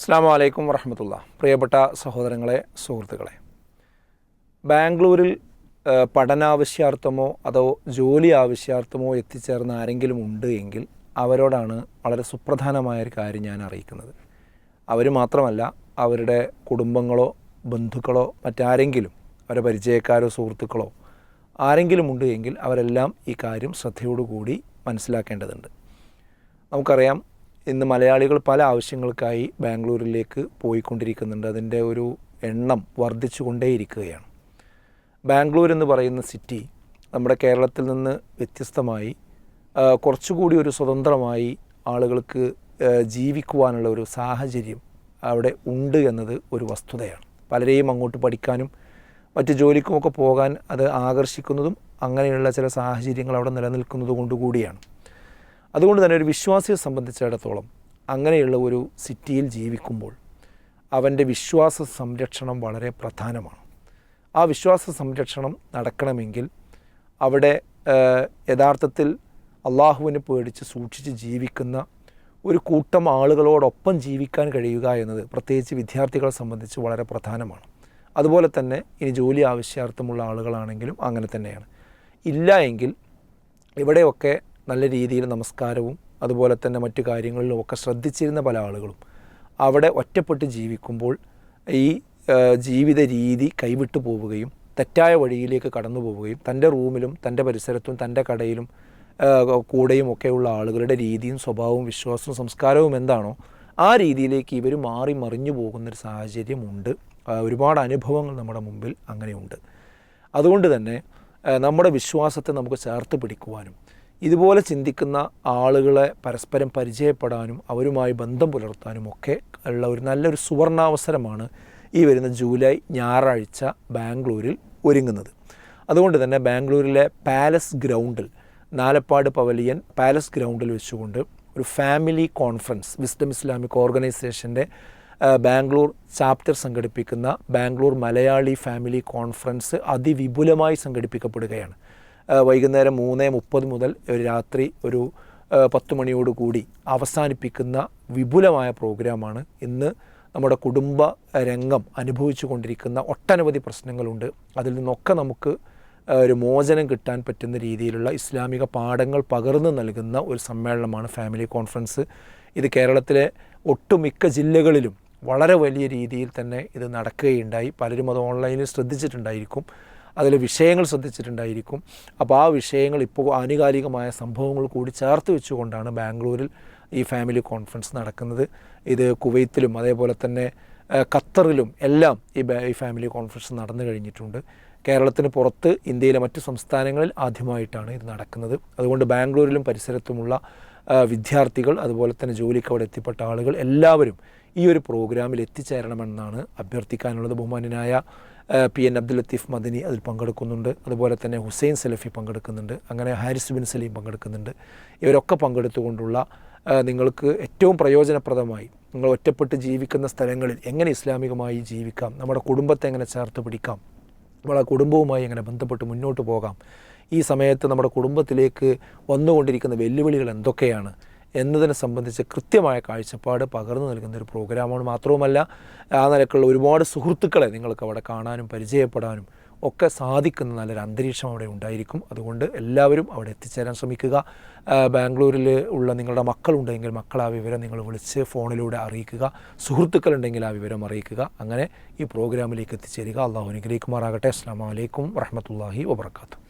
അസ്സലാമു അലൈക്കും വറഹ്മത്തുള്ളാഹി. പ്രിയപ്പെട്ട സഹോദരങ്ങളെ, സുഹൃത്തുക്കളെ, ബാംഗ്ലൂരിൽ പഠനാവശ്യാർത്ഥമോ അതോ ജോലി ആവശ്യാർത്ഥമോ എത്തിച്ചേർന്ന ആരെങ്കിലും ഉണ്ട് എങ്കിൽ അവരോടാണ് വളരെ സുപ്രധാനമായൊരു കാര്യം ഞാൻ അറിയിക്കുന്നത്. അവർ മാത്രമല്ല, അവരുടെ കുടുംബങ്ങളോ ബന്ധുക്കളോ മറ്റാരെങ്കിലും, അവരുടെ പരിചയക്കാരോ സുഹൃത്തുക്കളോ ആരെങ്കിലും ഉണ്ട് എങ്കിൽ അവരെല്ലാം ഈ കാര്യം ശ്രദ്ധയോടുകൂടി മനസ്സിലാക്കേണ്ടതുണ്ട്. നമുക്കറിയാം, ഇന്ന് മലയാളികൾ പല ആവശ്യങ്ങൾക്കായി ബാംഗ്ലൂരിലേക്ക് പോയിക്കൊണ്ടിരിക്കുന്നുണ്ട്. അതിൻ്റെ ഒരു എണ്ണം വർദ്ധിച്ചു കൊണ്ടേയിരിക്കുകയാണ്. ബാംഗ്ലൂർ എന്ന് പറയുന്ന സിറ്റി നമ്മുടെ കേരളത്തിൽ നിന്ന് വ്യത്യസ്തമായി കുറച്ചുകൂടി ഒരു സ്വതന്ത്രമായി ആളുകൾക്ക് ജീവിക്കുവാനുള്ള ഒരു സാഹചര്യം അവിടെ ഉണ്ട് എന്നത് ഒരു വസ്തുതയാണ്. പലരെയും അങ്ങോട്ട് പഠിക്കാനും മറ്റ് ജോലിക്കുമൊക്കെ പോകാൻ അത് ആകർഷിക്കുന്നതും അങ്ങനെയുള്ള ചില സാഹചര്യങ്ങൾ അവിടെ നിലനിൽക്കുന്നത് കൊണ്ടുകൂടിയാണ്. അതുകൊണ്ട് തന്നെ ഒരു വിശ്വാസിയെ സംബന്ധിച്ചിടത്തോളം അങ്ങനെയുള്ള ഒരു സിറ്റിയിൽ ജീവിക്കുമ്പോൾ അവൻ്റെ വിശ്വാസ സംരക്ഷണം വളരെ പ്രധാനമാണ്. ആ വിശ്വാസ സംരക്ഷണം നടക്കണമെങ്കിൽ അവിടെ യഥാർത്ഥത്തിൽ അള്ളാഹുവിനെ പേടിച്ച് സൂക്ഷിച്ച് ജീവിക്കുന്ന ഒരു കൂട്ടം ആളുകളോടൊപ്പം ജീവിക്കാൻ കഴിയുക എന്നത് പ്രത്യേകിച്ച് വിദ്യാർത്ഥികളെ സംബന്ധിച്ച് വളരെ പ്രധാനമാണ്. അതുപോലെ തന്നെ ഇനി ജോലി ആവശ്യാർത്ഥമുള്ള ആളുകളാണെങ്കിലും അങ്ങനെ തന്നെയാണ്. ഇല്ല എങ്കിൽ ഇവിടെയൊക്കെ നല്ല രീതിയിൽ നമസ്കാരവും അതുപോലെ തന്നെ മറ്റു കാര്യങ്ങളിലും ഒക്കെ ശ്രദ്ധിച്ചിരുന്ന പല ആളുകളും അവിടെ ഒറ്റപ്പെട്ട് ജീവിക്കുമ്പോൾ ഈ ജീവിത രീതി കൈവിട്ടു പോവുകയും തെറ്റായ വഴിയിലേക്ക് കടന്നു പോവുകയും തൻ്റെ റൂമിലും തൻ്റെ പരിസരത്തും തൻ്റെ കടയിലും കൂടെയും ഒക്കെയുള്ള ആളുകളുടെ രീതിയും സ്വഭാവവും വിശ്വാസവും സംസ്കാരവും എന്താണോ ആ രീതിയിലേക്ക് ഇവർ മാറി മറിഞ്ഞു പോകുന്നൊരു സാഹചര്യമുണ്ട്. ഒരുപാട് അനുഭവങ്ങൾ നമ്മുടെ മുമ്പിൽ അങ്ങനെയുണ്ട്. അതുകൊണ്ട് തന്നെ നമ്മുടെ വിശ്വാസത്തെ നമുക്ക് ചേർത്ത് പിടിക്കുവാനും ഇതുപോലെ ചിന്തിക്കുന്ന ആളുകളെ പരസ്പരം പരിചയപ്പെടാനും അവരുമായി ബന്ധം പുലർത്താനും ഒക്കെ ഉള്ള ഒരു നല്ലൊരു സുവർണാവസരമാണ് ഈ വരുന്ന ജൂലൈ ഞായറാഴ്ച ബാംഗ്ലൂരിൽ ഒരുങ്ങുന്നത്. അതുകൊണ്ട് തന്നെ ബാംഗ്ലൂരിലെ പാലസ് ഗ്രൗണ്ടിൽ, നാലപ്പാട് പവലിയൻ പാലസ് ഗ്രൗണ്ടിൽ വെച്ചുകൊണ്ട് ഒരു ഫാമിലി കോൺഫറൻസ് വിസ്ഡം ഇസ്ലാമിക് ഓർഗനൈസേഷൻ്റെ ബാംഗ്ലൂർ ചാപ്റ്റർ സംഘടിപ്പിക്കുന്ന ബാംഗ്ലൂർ മലയാളി ഫാമിലി കോൺഫറൻസ് അതിവിപുലമായി സംഘടിപ്പിക്കപ്പെടുകയാണ്. വൈകുന്നേരം 3:30 മുതൽ രാത്രി ഒരു 10 മണിയോടുകൂടി അവസാനിപ്പിക്കുന്ന വിപുലമായ പ്രോഗ്രാമാണ്. ഇന്ന് നമ്മുടെ കുടുംബ രംഗം അനുഭവിച്ചു കൊണ്ടിരിക്കുന്ന ഒട്ടനവധി പ്രശ്നങ്ങളുണ്ട്. അതിൽ നിന്നൊക്കെ നമുക്ക് ഒരു മോചനം കിട്ടാൻ പറ്റുന്ന രീതിയിലുള്ള ഇസ്ലാമിക പാഠങ്ങൾ പകർന്നു നൽകുന്ന ഒരു സമ്മേളനമാണ് ഫാമിലി കോൺഫറൻസ്. ഇത് കേരളത്തിലെ ഒട്ടുമിക്ക ജില്ലകളിലും വളരെ വലിയ രീതിയിൽ തന്നെ ഇത് നടക്കുകയുണ്ടായി. പലരും അത് ഓൺലൈനിൽ ശ്രദ്ധിച്ചിട്ടുണ്ടായിരിക്കും, അതിലെ വിഷയങ്ങൾ ശ്രദ്ധിച്ചിട്ടുണ്ടായിരിക്കും. അപ്പോൾ ആ വിഷയങ്ങൾ ഇപ്പോൾ ആനുകാലികമായ സംഭവങ്ങൾ കൂടി ചേർത്ത് വെച്ചുകൊണ്ടാണ് ബാംഗ്ലൂരിൽ ഈ ഫാമിലി കോൺഫറൻസ് നടക്കുന്നത്. ഇത് കുവൈത്തിലും അതേപോലെ തന്നെ ഖത്തറിലും എല്ലാം ഈ ഫാമിലി കോൺഫറൻസ് നടന്നു കഴിഞ്ഞിട്ടുണ്ട്. കേരളത്തിന് പുറത്ത് ഇന്ത്യയിലെ മറ്റ് സംസ്ഥാനങ്ങളിൽ ആദ്യമായിട്ടാണ് ഇത് നടക്കുന്നത്. അതുകൊണ്ട് ബാംഗ്ലൂരിലും പരിസരത്തുമുള്ള വിദ്യാർത്ഥികൾ അതുപോലെ തന്നെ ജോലിക്ക് അവിടെ എത്തിപ്പെട്ട ആളുകൾ എല്ലാവരും ഈ ഒരു പ്രോഗ്രാമിൽ എത്തിച്ചേരണമെന്നാണ് അഭ്യർത്ഥിക്കാനുള്ളത്. ബഹുമാന്യനായ PN അബ്ദുൽ ലത്തീഫ് മദനി അതിൽ പങ്കെടുക്കുന്നുണ്ട്. അതുപോലെ തന്നെ ഹുസൈൻ സലഫി പങ്കെടുക്കുന്നുണ്ട്. അങ്ങനെ ഹാരിസ് ബിൻ സലീം പങ്കെടുക്കുന്നുണ്ട്. ഇവരൊക്കെ പങ്കെടുത്തുകൊണ്ടുള്ള നിങ്ങൾക്ക് ഏറ്റവും പ്രയോജനപ്രദമായി നിങ്ങൾ ഒറ്റപ്പെട്ട് ജീവിക്കുന്ന സ്ഥലങ്ങളിൽ എങ്ങനെ ഇസ്ലാമികമായി ജീവിക്കാം, നമ്മുടെ കുടുംബത്തെ എങ്ങനെ ചേർത്ത് പിടിക്കാം, നമ്മളെ കുടുംബവുമായി എങ്ങനെ ബന്ധപ്പെട്ട് മുന്നോട്ട് പോകാം, ഈ സമയത്ത് നമ്മുടെ കുടുംബത്തിലേക്ക് വന്നുകൊണ്ടിരിക്കുന്ന വെല്ലുവിളികൾ എന്തൊക്കെയാണ് എന്നതിനെ സംബന്ധിച്ച് കൃത്യമായ കാഴ്ചപ്പാട് പകർന്നു നൽകുന്നൊരു പ്രോഗ്രാമാണ്. മാത്രവുമല്ല, ആ നിലക്കുള്ള ഒരുപാട് സുഹൃത്തുക്കളെ നിങ്ങൾക്ക് അവിടെ കാണാനും പരിചയപ്പെടാനും ഒക്കെ സാധിക്കുന്ന നല്ലൊരു അന്തരീക്ഷം അവിടെ ഉണ്ടായിരിക്കും. അതുകൊണ്ട് എല്ലാവരും അവിടെ എത്തിച്ചേരാൻ ശ്രമിക്കുക. ബാംഗ്ലൂരിൽ ഉള്ള നിങ്ങളുടെ മക്കളുണ്ടെങ്കിൽ മക്കൾ ആ വിവരം നിങ്ങൾ വിളിച്ച് ഫോണിലൂടെ അറിയിക്കുക. സുഹൃത്തുക്കളുണ്ടെങ്കിൽ ആ വിവരം അറിയിക്കുക. അങ്ങനെ ഈ പ്രോഗ്രാമിലേക്ക് എത്തിച്ചേരുക. അള്ളാഹു അനുഗ്രഹിക്കുമാറാകട്ടെ. അസ്സലാമു അലൈക്കും വറഹ്മത്തുള്ളാഹി വബറകാതുഹു.